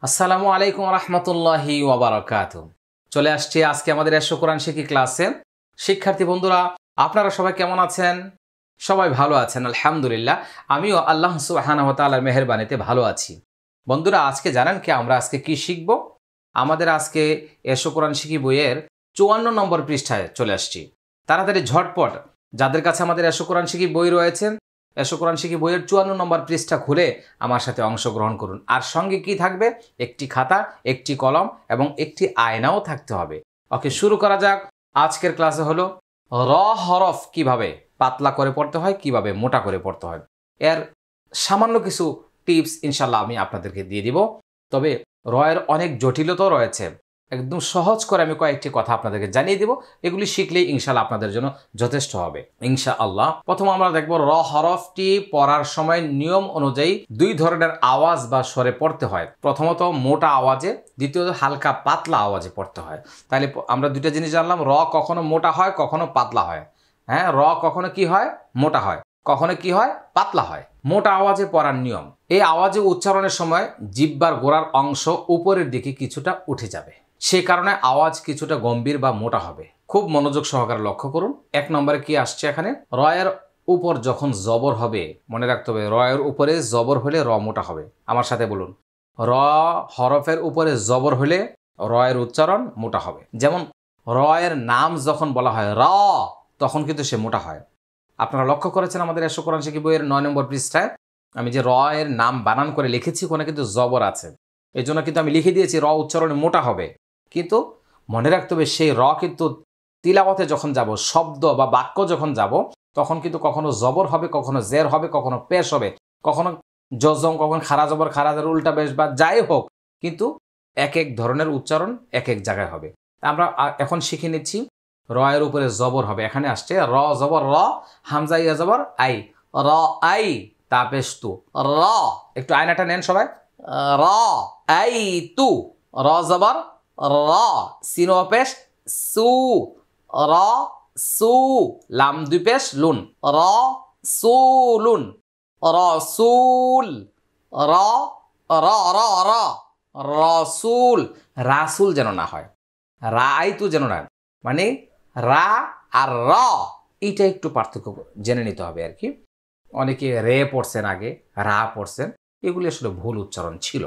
আসসালামু আলাইকুম রহমতুল্লাহি ওয়া বারাকাতুহু। চলে আসছি আজকে আমাদের এশো কোরআন শিক্ষি ক্লাসে। শিক্ষার্থী বন্ধুরা, আপনারা সবাই কেমন আছেন? সবাই ভালো আছেন আলহামদুলিল্লাহ। আমিও আল্লাহ সুবহানাহু ওয়া তাআলার মেহেরবানিতে ভালো আছি। বন্ধুরা, আজকে জানেন কি আমরা আজকে কি শিখব? আমাদের আজকে এশো কোরআন শিক্ষি বইয়ের 54 নম্বর পৃষ্ঠায় চলে আসছি। তাড়াতাড়ি ঝটপট যাদের কাছে আমাদের এশো কোরআন শিক্ষি বই রয়েছে, এশো কোরআন শিক্ষি বইয়ের 54 নম্বর পৃষ্ঠা খুলে আমার সাথে অংশগ্রহণ করুন। আর সঙ্গে কি থাকবে? একটি খাতা, একটি কলম এবং একটি আয়নাও থাকতে হবে। ওকে, শুরু করা যাক। আজকের ক্লাসে হলো র হরফ কিভাবে পাতলা করে পড়তে হয়, কিভাবে মোটা করে পড়তে হয়, এর সামান্য কিছু টিপস ইনশাল্লাহ আমি আপনাদেরকে দিয়ে দিব। তবে রয়ের অনেক জটিলতাও রয়েছে, একদম সহজ করে আমি কয়েকটি কথা আপনাদেরকে জানিয়ে দিব। এগুলি শিখলেই ইনশাল্লাহ আপনাদের জন্য যথেষ্ট হবে ইনশাআল্লাহ। প্রথম আমরা দেখব র হরফটি পড়ার সময় নিয়ম অনুযায়ী দুই ধরনের আওয়াজ বা স্বরে পড়তে হয়। প্রথমত মোটা আওয়াজে, দ্বিতীয়ত হালকা পাতলা আওয়াজে পড়তে হয়। তাহলে আমরা দুইটা জিনিস জানলাম, র কখনো মোটা হয়, কখনো পাতলা হয়। হ্যাঁ, র কখনো কি হয়? মোটা হয়। কখনো কি হয়? পাতলা হয়। মোটা আওয়াজে পড়ার নিয়ম, এই আওয়াজে উচ্চারণের সময় জিহ্বার গোড়ার অংশ উপরের দিকে কিছুটা উঠে যাবে, সে কারণে আওয়াজ কিছুটা গম্ভীর বা মোটা হবে। খুব মনোযোগ সহকারে লক্ষ্য করুন। এক নম্বরে কি আসছে এখানে? রয়ের উপর যখন জবর হবে, মনে রাখতে হবে রয়ের উপরে জবর হলে র মোটা হবে। আমার সাথে বলুন, র হরফের উপরে জবর হলে রয়ের উচ্চারণ মোটা হবে। যেমন রয়ের নাম যখন বলা হয় র, তখন কিন্তু সে মোটা হয়। আপনারা লক্ষ্য করেছেন আমাদের এশো কোরআন শিক্ষি বইয়ের 9 নম্বর পৃষ্ঠায় আমি যে র এর নাম বানান করে লিখেছি, ওখানে কিন্তু জবর আছে, এই জন্য কিন্তু আমি লিখে দিয়েছি র উচ্চারণে মোটা হবে। কিন্তু মনে রাখতে হবে সেই র কিন্তু তিলাওয়াতে যখন যাব, শব্দ বা বাক্য যখন যাব, তখন কিন্তু কখনো জবর হবে, কখনো জের হবে, কখনো পেশ হবে, কখনো জজম, কখনো খারা জবর, খারাজের উল্টা পেশ বা যাই হোক, কিন্তু এক এক ধরনের উচ্চারণ এক এক জায়গায় হবে। আমরা এখন শিখে নিচ্ছি। র এর উপরে জবর হবে, এখানে আসছে র জবর র, হামজা ইয়া জবর আই, র আই তা পেশ তু, র। একটু আয়নাটা নেন সবাই। র আই তু, র জবর র, সিন পেশ সু, র সু, লাম দুই পেশ লুন, র সুলুন, রসুল, র র র র রসুল। রাসুল যেন না হয়, রাই তু যেন না, মানে রা আর র, এইটা একটু পার্থক্য জেনে নিতে হবে আর কি। অনেকে রে পড়ছেন, আগে রা পড়ছেন, এগুলি আসলে ভুল উচ্চারণ ছিল।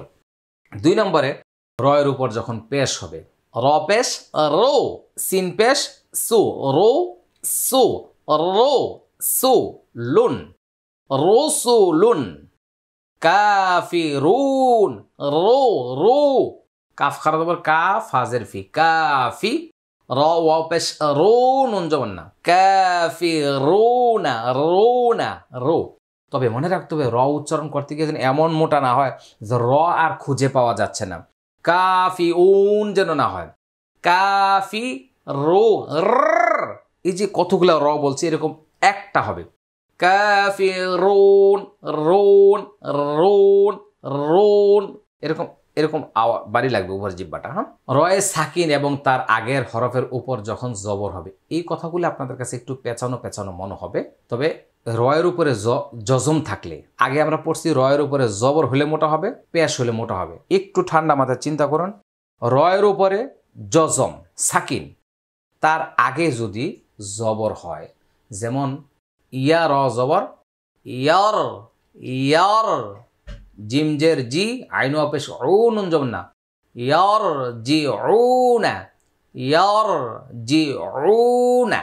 2 নম্বরে রয়ের উপর যখন পেশ হবে, র পেশ রো, সিন পেশ সু, রো সু, রো সু লুন, রসুলুন, কাফিরুন, রো রো, কাফ খারা জবর কা, ফাজের ফি, কাফি, র ওয়াও পেশ রো, নুন জবর না, কাফিরুনা, রোনা, রো। তবে মনে রাখতে হবে র উচ্চারণ করতে গিয়ে যেন এমন মোটা না হয় যে র আর খুঁজে পাওয়া যাচ্ছে না। কাফি উন যেন না হয়, কাফি রো র, এই যে কতগুলো র বলছি, এরকম একটা হবে। কাফি রোন, রোন, রোন, রোন, এরকম এরকম বাড়ি লাগবে উপর জিব্বাটা। হ্যাঁ, রয়ে সাকিন এবং তার আগের হরফের উপর যখন জবর হবে, এই কথাগুলো আপনাদের কাছে একটু পেঁচানো পেঁচানো মনে হবে। তবে রয়ের উপরে জজম থাকলে, আগে আমরা পড়ছি রয়ের উপরে জবর হলে মোটা হবে, পেশ হলে মোটা হবে। একটু ঠান্ডা মাথায় চিন্তা করুন, রয়ের উপরে জজম সাকিন, তার আগে যদি জবর হয়, যেমন ইয়া র জবর ইয়ার, ইয়ার, জিমজের জি, আইন পেশ ও, নুন জবর না, ইয়ার জি ও না, ইয়ার জি ও না,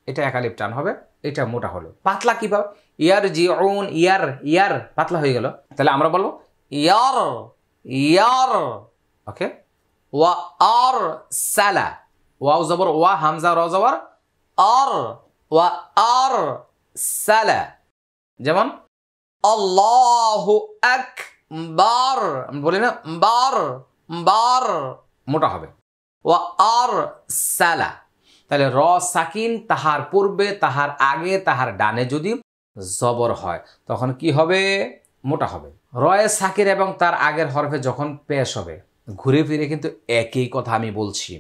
এটা একালিপ টান হবে, এটা মোটা হলো। পাতলা কিভাবে? ইয়ার জি ওন, ইয়ার, ইয়ার পাতলা হয়ে গেল, তাহলে আমরা বলবো ইয়ার, ইয়ার। ওকে, ওয়া আর সালা, ওয়াও জবর ওয়া, হামজা র জবর আর, ওয়া আর সালা। যেমন আল্লাহু আকবার, বলি না বার, বার মোটা হবে, ওয়া আর সালা। তাহলে র সাকিন, তাহার পূর্বে, তাহার আগে, তাহার ডানে যদি জবর হয়, তখন কি হবে? মোটা হবে। রয়ে সাকিন এবং তার আগের হরফে যখন পেশ হবে, ঘুরে ফিরে কিন্তু একই কথা আমি বলছি।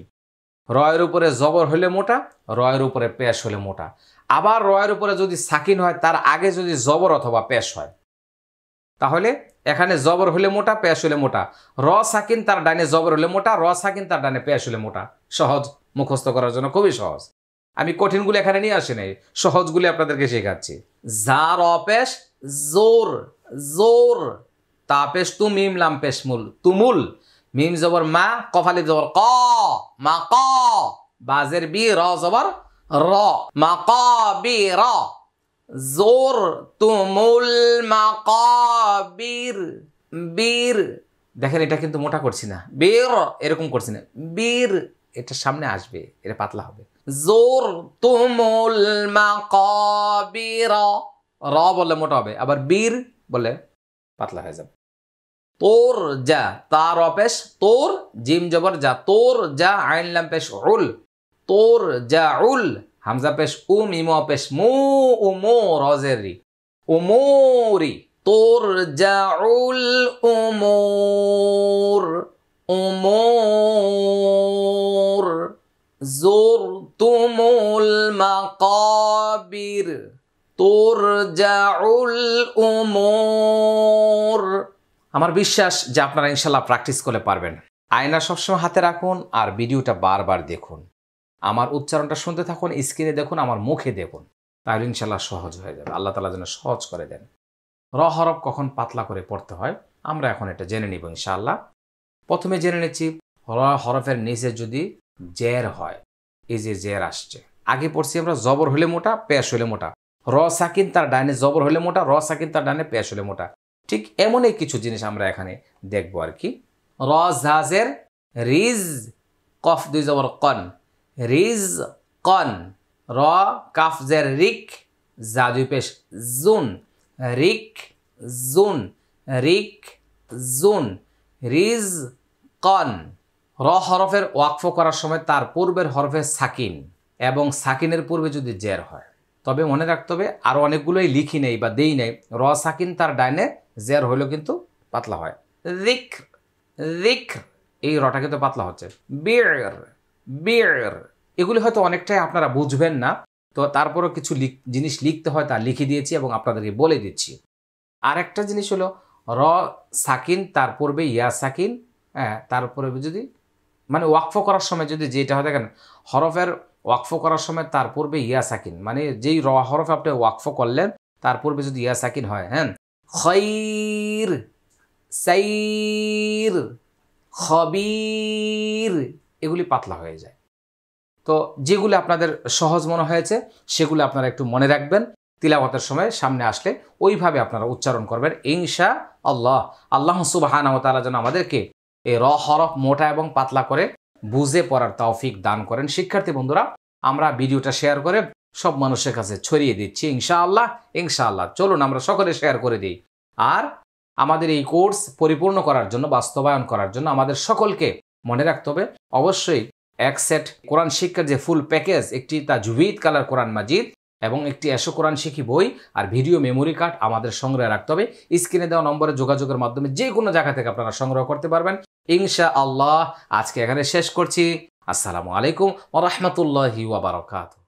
রয়ের উপরে জবর হলে মোটা, রয়ের উপরে পেশ হলে মোটা। আবার রয়ের উপরে যদি সাকিন হয়, তার আগে যদি জবর অথবা পেশ হয়, তাহলে এখানে জবর হলে মোটা, পেশ হলে মোটা। র সাকিন তার ডানে জবর হলে মোটা, র সাকিন তার ডানে পেশ হলে মোটা। সহজ, মুখস্থ করার জন্য খুবই সহজ। আমি কঠিনগুলো এখানে নিয়ে আসি নাই, সহজগুলি আপনাদেরকে শেখাচ্ছি। জা র পেশ জোর, জোর। তা পেশ তু, মিম লাম পেশ মুল, তুমুল। মিম জবর মা, কফ আলিফ জবর ক, মা ক। বাজের বি, র জবর র, মা ক বি র। জোর তুমুল মাকাবির, বীর। দেখেন এটা কিন্তু মোটা করছি না, বীর এরকম করছি না, বীর এটা সামনে আসবে, এটা পাতলা হবে। জোর তুমুল মাকাবির, র বললে মোটা হবে, আবার বীর বলে পাতলা হয়ে যাবে। তোর যা, তার অপেশ তোর, জিম জবর যা, তোর যা, আইন লাম পেশ উল, তোর যা উল। হামজা পেশ উ, মিম পেশ মু, উমু রজেরি, উমুরি। তোর যা উল উমুর, উমুর। জোর তুমুল মাকাবির, তোর যা উল উমুর। আমার বিশ্বাস যে আপনারা ইনশাল্লাহ প্র্যাকটিস করে পারবেন। আয়না সবসময় হাতে রাখুন আর ভিডিওটা বারবার দেখুন। আমার উচ্চারণটা শুনতে থাকুন, স্ক্রিনে দেখুন, আমার মুখে দেখুন, তাহলে ইনশাল্লাহ সহজ হয়ে যাবে। আল্লাহ তাআলা যেন সহজ করে দেন। র হরফ কখন পাতলা করে পড়তে হয় আমরা এখন এটা জেনে নিব ইনশাআল্লাহ। প্রথমে জেনে নিচ্ছি র হরফের নিচে যদি জের হয়, এই যে জের আসছে, আগে পড়ছি আমরা জবর হলে মোটা, পেশ হলে মোটা। র সাকিন তার ডানে জবর হলে মোটা, র সাকিন তার ডানে পেশ হলে মোটা। ঠিক এমনই কিছু জিনিস আমরা এখানে দেখব আর কি। র জাজের রিজ, কফ দুই জবর কন, রিজ কন। র কাফ জের রিক, জা দুই পেশ জুন, রিক জুন, রিক জুন, রিজ কন। র হরফের ওয়াকফ করার সময় তার পূর্বের হরফের সাকিন এবং সাকিনের পূর্বে যদি জের হয়, তবে মনে রাখতে হবে আরও অনেকগুলোই লিখি নেই বা দেই নেই, র সাকিন তার ডাইনে জের হইলেও কিন্তু পাতলা হয়। রিক, রিক, এই রটা কিন্তু পাতলা হচ্ছে। বির, বির, এগুলি হয়তো অনেকটাই আপনারা বুঝবেন না, তো তারপরও কিছু জিনিস লিখতে হয়, তা লিখে দিয়েছি এবং আপনাদেরকে বলে দিচ্ছি। আর একটা জিনিস হলো র সাকিন তার পূর্বে ইয়া সাকিন, হ্যাঁ তারপরে যদি মানে ওয়াকফ করার সময় যদি যেটা হয় দেখেন, হরফের ওয়াকফ করার সময় তার পূর্বে ইয়া সাকিন, মানে যেই র হরফ আপনি ওয়াকফ করলেন তার পূর্বে যদি ইয়া সাকিন হয়, হ্যাঁ, খৈর, সাইর, খবির, এগুলি পাতলা হয়ে যায়। তো যেগুলো আপনাদের সহজ মনে হয়েছে সেগুলো আপনারা একটু মনে রাখবেন, তিলাওয়াতের সময় সামনে আসলে ওইভাবে আপনারা উচ্চারণ করবেন ইনশা আল্লাহ। আল্লাহ সুবহানাহু ওয়া তাআলা যেন আমাদেরকে এই র হরফ মোটা এবং পাতলা করে বুঝে পড়ার তৌফিক দান করেন। শিক্ষার্থী বন্ধুরা, আমরা ভিডিওটা শেয়ার করে সব মানুষের কাছে ছড়িয়ে দিচ্ছি ইনশাআল্লাহ, ইনশাআল্লাহ। চলুন আমরা সকলে শেয়ার করে দিই। আর আমাদের এই কোর্স পরিপূর্ণ করার জন্য, বাস্তবায়ন করার জন্য আমাদের সকলকে মনে রাখতে হবে অবশ্যই এক সেট কোরআন শিক্ষার যে ফুল প্যাকেজ, একটি তাজউইদ কালার কোরআন মাজিদ এবং একটি এশো কোরআন শিখি বই আর ভিডিও মেমোরি কার্ড আমাদের সংগ্রহে রাখতে হবে। স্ক্রিনে দেওয়া নম্বরে যোগাযোগের মাধ্যমে যে কোনো জায়গা থেকে আপনারা সংগ্রহ করতে পারবেন ইনশাআল্লাহ। আজকে এখানে শেষ করছি। আসসালামু আলাইকুম ওয়া রাহমাতুল্লাহি ওয়া বারাকাতুহু।